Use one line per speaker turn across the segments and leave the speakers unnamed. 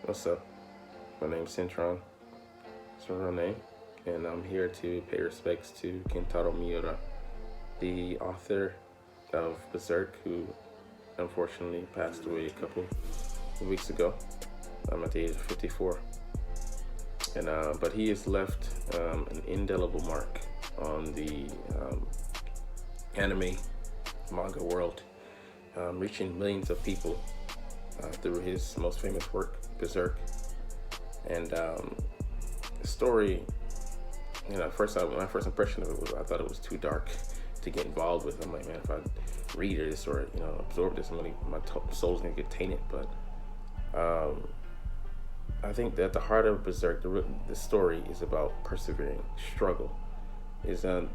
What's up? My name's Cintron. It's my real name. And I'm here to pay respects to Kentaro Miura, the author of Berserk, who unfortunately passed away a couple of weeks ago. At the age of 54. And but he has left an indelible mark on the anime manga world, reaching millions of people through his most famous work, Berserk. And the story, my first impression of it was I thought it was too dark to get involved with. I'm like, man, if I read this or absorb this, my soul's gonna get tainted. But I think that the heart of Berserk, the story is about persevering, struggle. Is the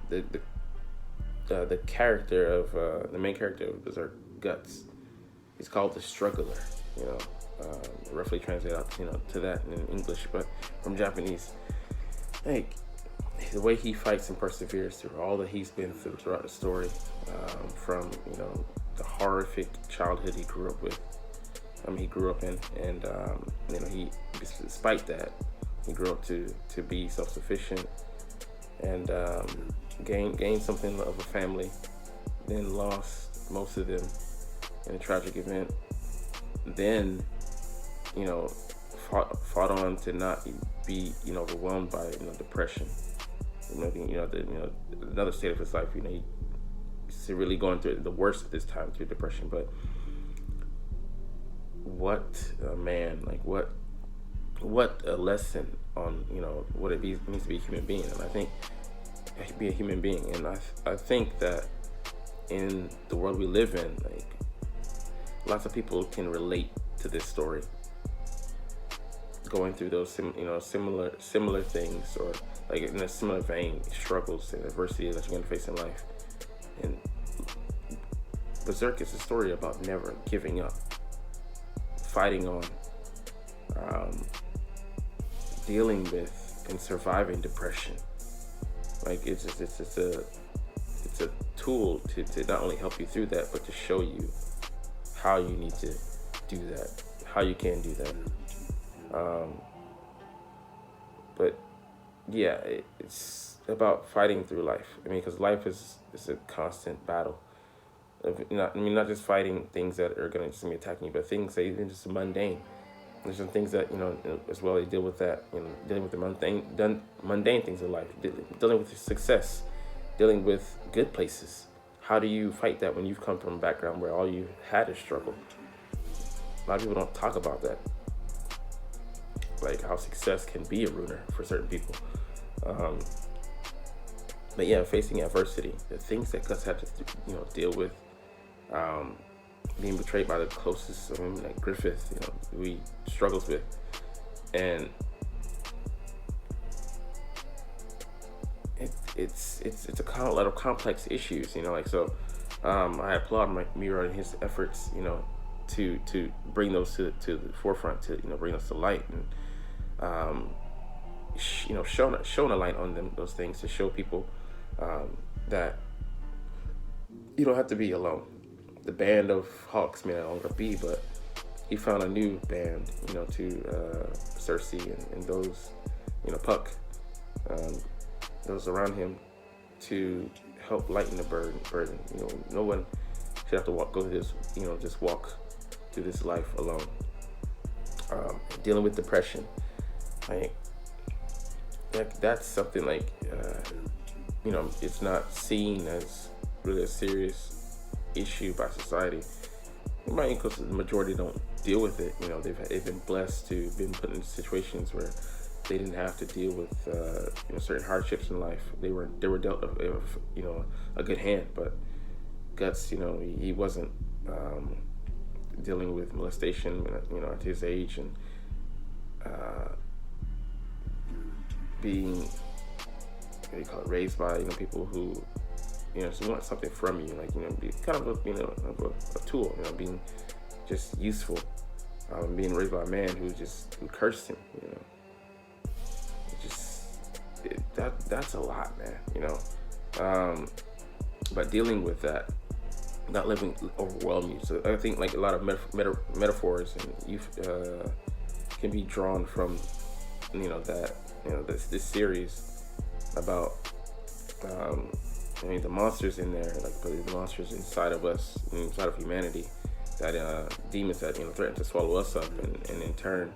character of the main character of Berserk, Guts. He's called the struggler. Roughly translate out to that in English, but from Japanese, like the way he fights and perseveres through all that he's been through throughout the story, from the horrific childhood he grew up with. He grew up in, and he, despite that, he grew up to be self-sufficient and gain something of a family, then lost most of them in a tragic event. Then, fought on to not be, overwhelmed by depression. Another state of his life. He's really going through the worst of this time through depression, but. What a man, what a lesson on, what it means to be a human being. And I think be a human being. And I think that in the world we live in, lots of people can relate to this story, going through those similar things, or in a similar vein, struggles and adversity that you're going to face in life. And Berserk is a story about never giving up, fighting on, dealing with and surviving depression. It's a tool to not only help you through that, but to show you how you need to do that, how you can do that. But yeah, it's about fighting through life. Because life is a constant battle. Not just fighting things that are going to just be attacking you, but things that even just mundane. There's some things that, as well, they deal with that, dealing with the mundane things in life, dealing with success, dealing with good places. How do you fight that when you've come from a background where all you had is struggle? A lot of people don't talk about that. How success can be a ruiner for certain people. But yeah, facing adversity, the things that Gus had to, deal with, being betrayed by the closest of him, like Griffith, who he struggles with, and it's a lot of complex issues, so I applaud Miura and his efforts, to bring those to the forefront, to bring those to light, and showing a light on those things, to show people that you don't have to be alone. The band of Hawks may no longer be, but he found a new band, to Cersei and those, Puck, those around him, to help lighten the burden. No one should have to go through this, just walk through this life alone. Dealing with depression, that's something it's not seen as really a serious issue by society. Because the majority don't deal with it. They've been blessed to been put in situations where they didn't have to deal with certain hardships in life. They were dealt a good hand. But Guts, he wasn't dealing with molestation, at his age, and being raised by people who just want something from you, be kind of a tool, being just useful, being raised by a man who cursed him, that's a lot, man, but dealing with that, not letting overwhelm you. So I think a lot of metaphors and can be drawn from this series about the monsters in there, like the monsters inside of us, inside of humanity, that demons that threaten to swallow us up and in turn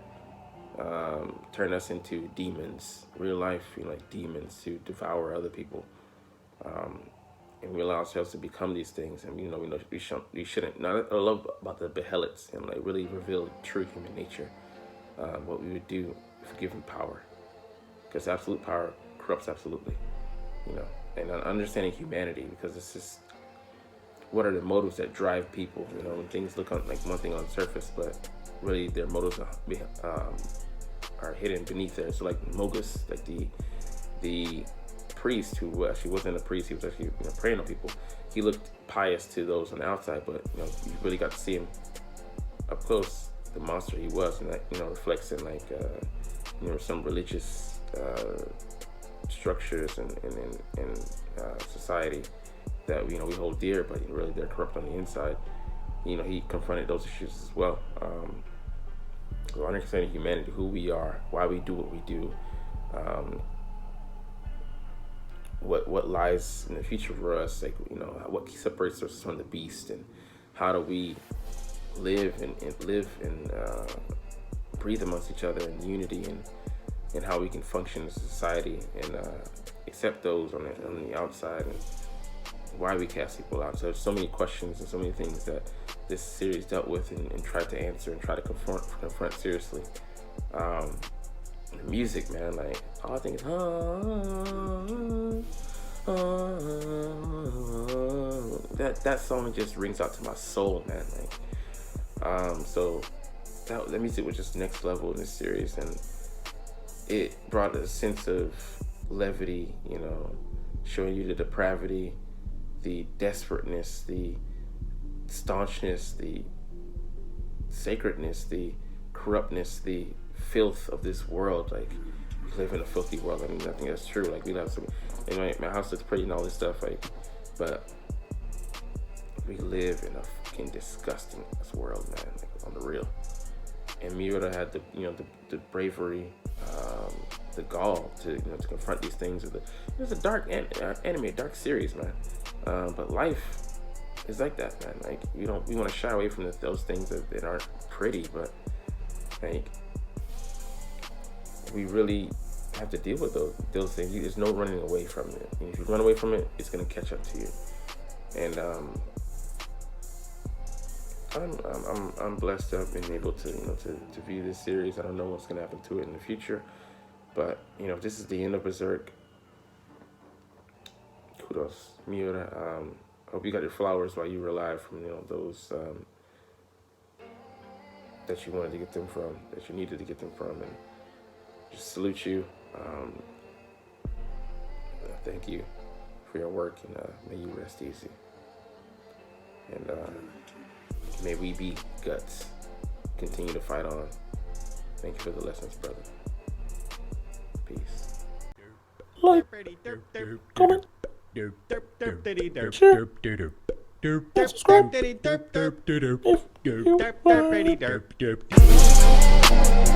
turn us into demons, real life, like demons to devour other people. And we allow ourselves to become these things, and we shouldn't. Not I love about the Behelots, and like really reveal true human nature, what we would do if given power, because absolute power corrupts absolutely, and understanding humanity, because it's just what are the motives that drive people, when things look like one thing on the surface, but really their motives are hidden beneath there. So like Mogus, like the priest who actually wasn't a priest, he was actually praying on people. He looked pious to those on the outside, but you really got to see him up close, the monster he was, and that reflects in like some religious structures and society that we hold dear, but really they're corrupt on the inside. He confronted those issues as well. So understanding humanity, who we are, why we do what we do, what lies in the future for us, like what separates us from the beast, and how do we live and breathe amongst each other in unity, and how we can function as a society and accept those on the outside, and why we cast people out. So there's so many questions and so many things that this series dealt with and tried to answer and try to confront seriously. The music, man, like all I think is that song just rings out to my soul, man. Like so that music was just next level in this series, and it brought a sense of levity, showing you the depravity, the desperateness, the staunchness, the sacredness, the corruptness, the filth of this world. Like, we live in a filthy world. I think that's true. Like, we have some, my house looks pretty and all this stuff, like, but we live in a fucking disgusting world, man, like, on the real. And Miura had the bravery, the gall to confront these things. It was a dark anime, a dark series, man. But life is like that, man. Like, we want to shy away from those things that aren't pretty, but like, we really have to deal with those things. There's no running away from it. And if you run away from it, it's gonna catch up to you. And I'm blessed to have been able to to view this series. I don't know what's gonna happen to it in the future, but this is the end of Berserk. Kudos, Miura. Hope you got your flowers while you were alive from those that you wanted to get them from, that you needed to get them from, and just salute you. Thank you for your work, and may you rest easy. And may we be guts. Continue to fight on. Thank you for the lessons, brother. Peace.
Like, comment, share, and subscribe if you like.